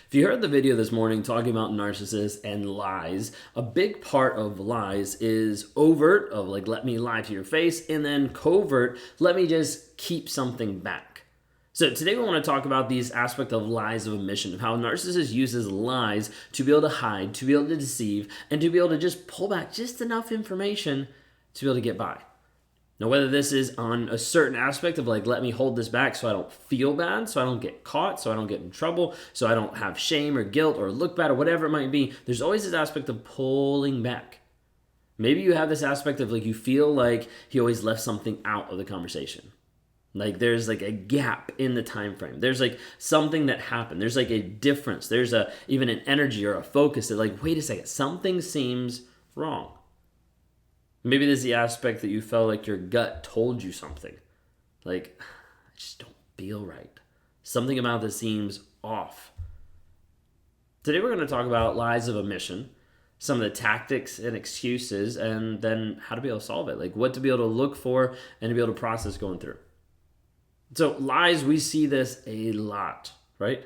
If you heard the video this morning talking about narcissists and lies, a big part of lies is overt, of like, let me lie to your face, and then covert, let me just keep something back. So today we want to talk about these aspects of lies of omission, of how narcissist uses lies to be able to hide, to be able to deceive, and to be able to just pull back just enough information to be able to get by. Now, whether this is on a certain aspect of like, let me hold this back so I don't feel bad, so I don't get caught, so I don't get in trouble, so I don't have shame or guilt or look bad or whatever it might be, there's always this aspect of pulling back. Maybe you have this aspect of like, you feel like he always left something out of the conversation. Like there's like a gap in the time frame. There's like something that happened. There's like a difference. There's even an energy or a focus that like, wait a second, something seems wrong. Maybe this is the aspect that you felt like your gut told you something. Like, I just don't feel right. Something about this seems off. Today we're going to talk about lies of omission, some of the tactics and excuses, and then how to be able to solve it. Like what to be able to look for and to be able to process going through. So lies, we see this a lot, right?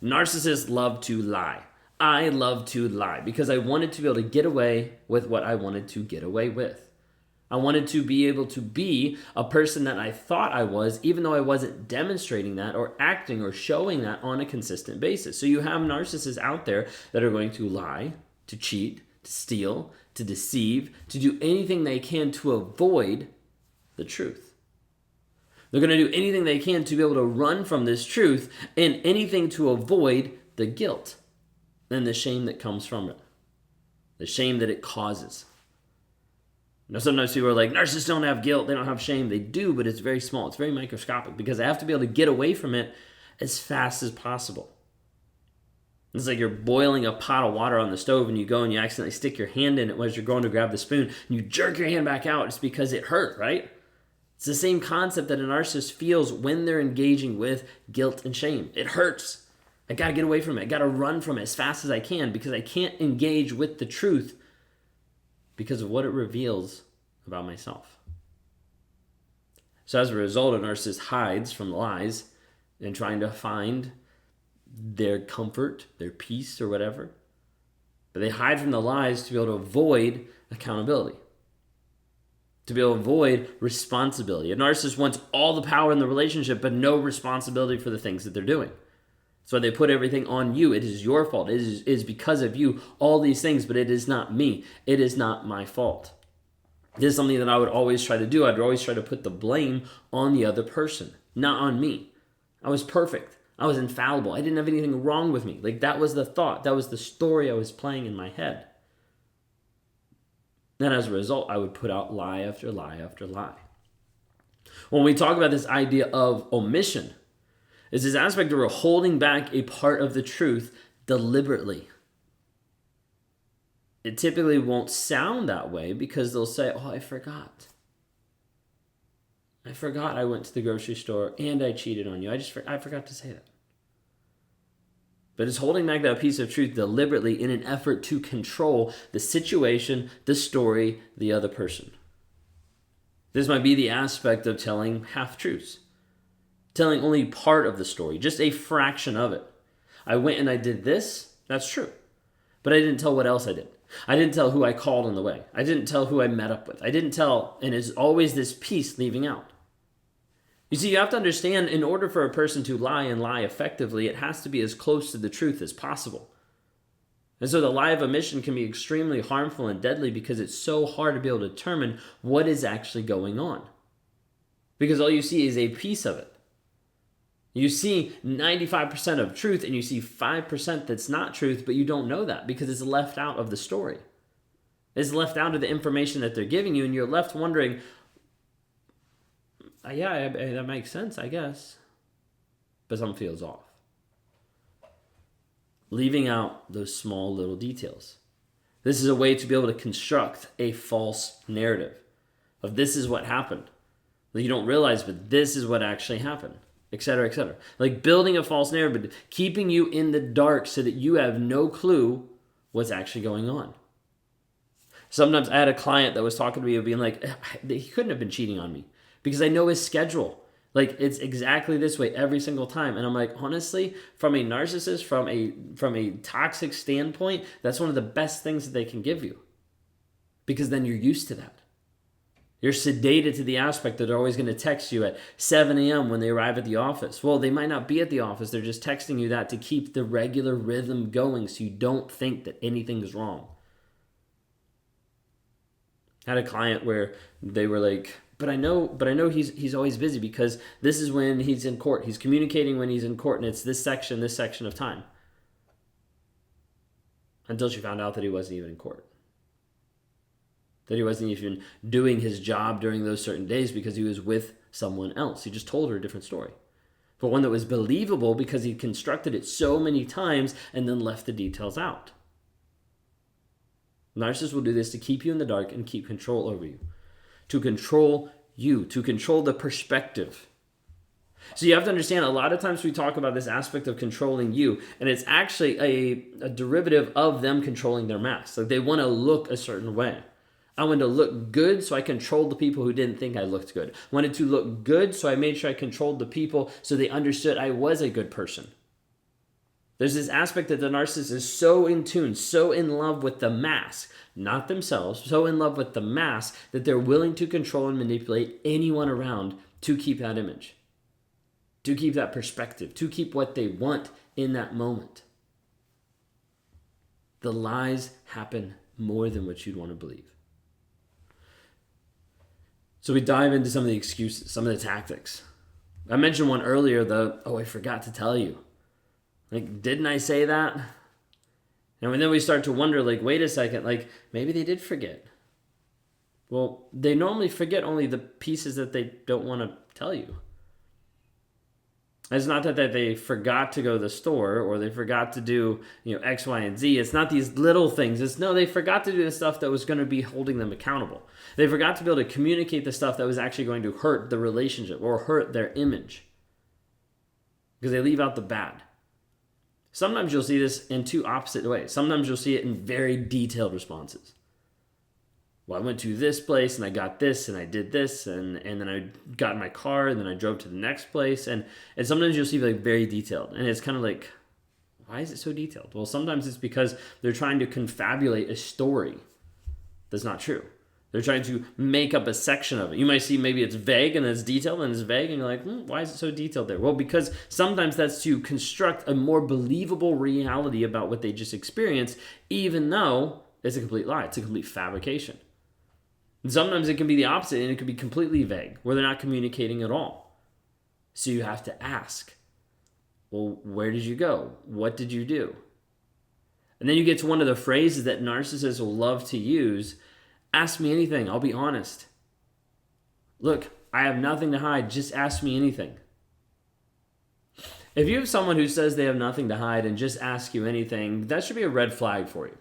Narcissists love to lie. I love to lie because I wanted to be able to get away with what I wanted to get away with. I wanted to be able to be a person that I thought I was, even though I wasn't demonstrating that or acting or showing that on a consistent basis. So you have narcissists out there that are going to lie, to cheat, to steal, to deceive, to do anything they can to avoid the truth. They're going to do anything they can to be able to run from this truth and anything to avoid the guilt and the shame that comes from it, the shame that it causes. Now, sometimes people are like, narcissists don't have guilt, they don't have shame. They do, but it's very small. It's very microscopic because they have to be able to get away from it as fast as possible. It's like you're boiling a pot of water on the stove and you go and you accidentally stick your hand in it as you're going to grab the spoon and you jerk your hand back out. It's because it hurt, right? It's the same concept that a narcissist feels when they're engaging with guilt and shame. It hurts. I got to get away from it. I got to run from it as fast as I can because I can't engage with the truth because of what it reveals about myself. So as a result, a narcissist hides from lies and trying to find their comfort, their peace, or whatever. But they hide from the lies to be able to avoid accountability, to be able to avoid responsibility. A narcissist wants all the power in the relationship, but no responsibility for the things that they're doing. So they put everything on you. It is your fault. It is because of you, all these things, but it is not me. It is not my fault. This is something that I would always try to do. I'd always try to put the blame on the other person, not on me. I was perfect. I was infallible. I didn't have anything wrong with me. Like that was the thought. That was the story I was playing in my head. And as a result, I would put out lie after lie after lie. When we talk about this idea of omission, is this aspect where we're holding back a part of the truth deliberately. It typically won't sound that way because they'll say, oh, I forgot. I forgot I went to the grocery store and I cheated on you. I forgot to say that. But it's holding back that piece of truth deliberately in an effort to control the situation, the story, the other person. This might be the aspect of telling half-truths. Telling only part of the story, just a fraction of it. I went and I did this, that's true. But I didn't tell what else I did. I didn't tell who I called on the way. I didn't tell who I met up with. I didn't tell, and it's always this piece leaving out. You see, you have to understand, in order for a person to lie and lie effectively, it has to be as close to the truth as possible. And so the lie of omission can be extremely harmful and deadly because it's so hard to be able to determine what is actually going on. Because all you see is a piece of it. You see 95% of truth and you see 5% that's not truth, but you don't know that because it's left out of the story. It's left out of the information that they're giving you and you're left wondering, yeah, that makes sense, I guess. But something feels off. Leaving out those small little details. This is a way to be able to construct a false narrative of this is what happened. You don't realize, but this is what actually happened. Etc., etc. Like building a false narrative, keeping you in the dark so that you have no clue what's actually going on. Sometimes I had a client that was talking to me of being like, he couldn't have been cheating on me because I know his schedule. Like, it's exactly this way every single time. And I'm like, honestly, from a narcissist, from a toxic standpoint, that's one of the best things that they can give you. Because then you're used to that. You're sedated to the aspect that they're always going to text you at 7 a.m. when they arrive at the office. Well, they might not be at the office. They're just texting you that to keep the regular rhythm going so you don't think that anything is wrong. I had a client where they were like, but I know he's always busy because this is when he's in court. He's communicating when he's in court, and it's this section of time. Until she found out that he wasn't even in court. That he wasn't even doing his job during those certain days because he was with someone else. He just told her a different story. But one that was believable because he constructed it so many times and then left the details out. Narcissists will do this to keep you in the dark and keep control over you. To control you, to control the perspective. So you have to understand, a lot of times we talk about this aspect of controlling you, and it's actually a derivative of them controlling their mask. Like, they want to look a certain way. I wanted to look good, so I controlled the people who didn't think I looked good. Wanted to look good, so I made sure I controlled the people so they understood I was a good person. There's this aspect that the narcissist is so in tune, so in love with the mask, not themselves, so in love with the mask that they're willing to control and manipulate anyone around to keep that image, to keep that perspective, to keep what they want in that moment. The lies happen more than what you'd want to believe. So we dive into some of the excuses, some of the tactics. I mentioned one earlier, I forgot to tell you. Like, didn't I say that? And then we start to wonder, like, wait a second, like, maybe they did forget. Well, they normally forget only the pieces that they don't want to tell you. It's not that they forgot to go to the store or they forgot to do, X, Y, and Z. It's not these little things. They forgot to do the stuff that was going to be holding them accountable. They forgot to be able to communicate the stuff that was actually going to hurt the relationship or hurt their image. Because they leave out the bad. Sometimes you'll see this in two opposite ways. Sometimes you'll see it in very detailed responses. Well, I went to this place and I got this and I did this and then I got in my car and then I drove to the next place. And sometimes you'll see like very detailed. And it's kind of like, why is it so detailed? Well, sometimes it's because they're trying to confabulate a story that's not true. They're trying to make up a section of it. You might see maybe it's vague and it's detailed and it's vague and you're like, why is it so detailed there? Well, because sometimes that's to construct a more believable reality about what they just experienced, even though it's a complete lie. It's a complete fabrication. And sometimes it can be the opposite and it can be completely vague, where they're not communicating at all. So you have to ask, well, where did you go? What did you do? And then you get to one of the phrases that narcissists will love to use. Ask me anything. I'll be honest. Look, I have nothing to hide. Just ask me anything. If you have someone who says they have nothing to hide and just ask you anything, that should be a red flag for you.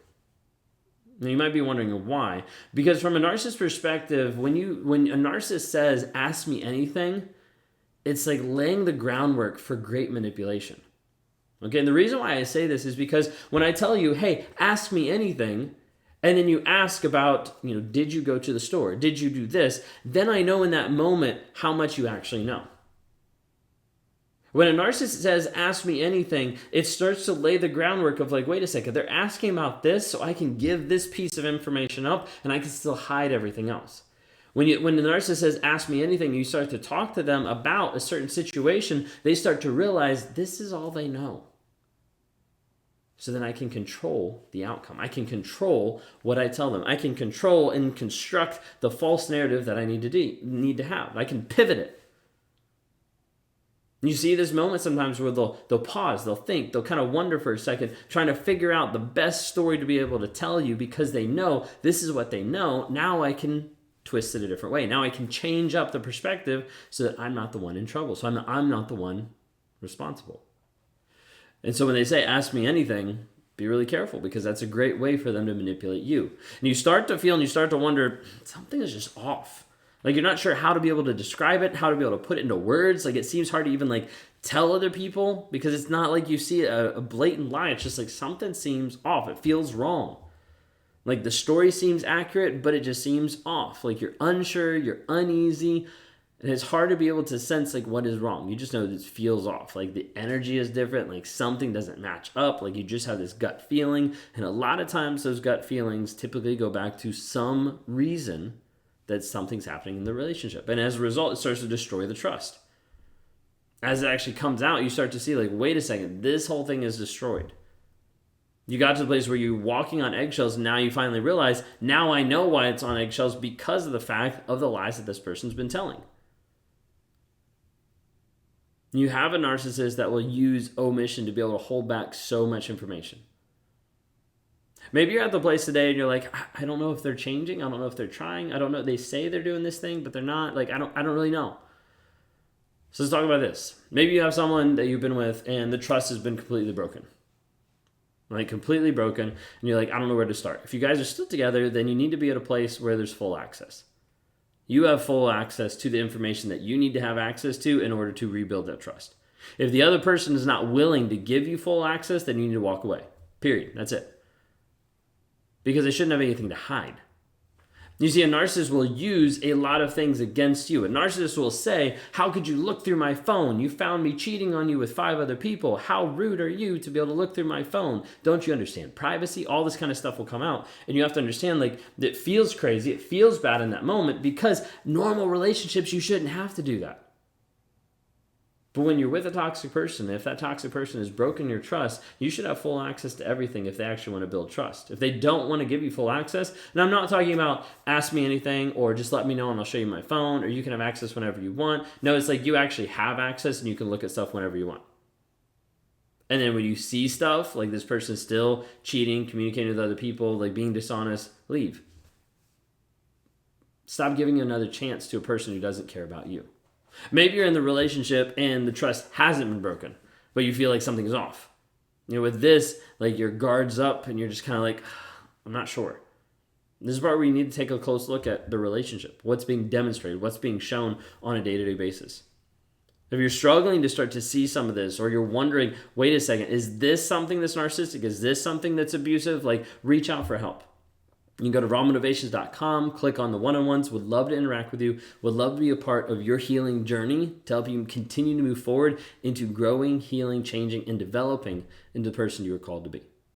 Now, you might be wondering why. Because from a narcissist perspective, when a narcissist says, ask me anything, it's like laying the groundwork for great manipulation. Okay, and the reason why I say this is because when I tell you, hey, ask me anything, and then you ask about, did you go to the store? Did you do this? Then I know in that moment how much you actually know. When a narcissist says, ask me anything, it starts to lay the groundwork of like, wait a second, they're asking about this, so I can give this piece of information up, and I can still hide everything else. When the narcissist says, ask me anything, you start to talk to them about a certain situation, they start to realize this is all they know. So then I can control the outcome. I can control what I tell them. I can control and construct the false narrative that I need to have. I can pivot it. You see this moment sometimes where they'll pause, they'll think, they'll kind of wonder for a second, trying to figure out the best story to be able to tell you because they know this is what they know. Now I can twist it a different way. Now I can change up the perspective so that I'm not the one in trouble. So I'm not the one responsible. And so when they say, ask me anything, be really careful because that's a great way for them to manipulate you. And you start to feel and you start to wonder, something is just off. Like you're not sure how to be able to describe it, how to be able to put it into words. Like it seems hard to even tell other people because it's not like you see a blatant lie. It's just like something seems off. It feels wrong. Like the story seems accurate, but it just seems off. Like you're unsure, you're uneasy. And it's hard to be able to sense like what is wrong. You just know this feels off. Like the energy is different. Like something doesn't match up. Like you just have this gut feeling. And a lot of times those gut feelings typically go back to some reason that something's happening in the relationship. And as a result, it starts to destroy the trust. As it actually comes out, you start to see like, wait a second, this whole thing is destroyed. You got to the place where you're walking on eggshells, and now you finally realize, now I know why it's on eggshells because of the fact of the lies that this person's been telling. You have a narcissist that will use omission to be able to hold back so much information. Maybe you're at the place today and you're like, I don't know if they're changing. I don't know if they're trying. I don't know. They say they're doing this thing, but they're not. Like, I don't really know. So let's talk about this. Maybe you have someone that you've been with and the trust has been completely broken. Like completely broken. And you're like, I don't know where to start. If you guys are still together, then you need to be at a place where there's full access. You have full access to the information that you need to have access to in order to rebuild that trust. If the other person is not willing to give you full access, then you need to walk away. Period. That's it. Because they shouldn't have anything to hide. You see, a narcissist will use a lot of things against you. A narcissist will say, how could you look through my phone? You found me cheating on you with 5 other people. How rude are you to be able to look through my phone? Don't you understand privacy? All this kind of stuff will come out. And you have to understand, like, it feels crazy. It feels bad in that moment because normal relationships, you shouldn't have to do that. But when you're with a toxic person, if that toxic person has broken your trust, you should have full access to everything if they actually want to build trust. If they don't want to give you full access, and I'm not talking about ask me anything or just let me know and I'll show you my phone or you can have access whenever you want. No, it's like you actually have access and you can look at stuff whenever you want. And then when you see stuff like this person is still cheating, communicating with other people, like being dishonest, leave. Stop giving another chance to a person who doesn't care about you. Maybe you're in the relationship and the trust hasn't been broken, but you feel like something's off. You know, with this, like your guard's up and you're just kind of like, I'm not sure. This is part where you need to take a close look at the relationship. What's being demonstrated? What's being shown on a day-to-day basis? If you're struggling to start to see some of this, or you're wondering, wait a second, is this something that's narcissistic? Is this something that's abusive? Like, reach out for help. You can go to rawmotivations.com, click on the one-on-ones. Would love to interact with you. Would love to be a part of your healing journey to help you continue to move forward into growing, healing, changing, and developing into the person you are called to be.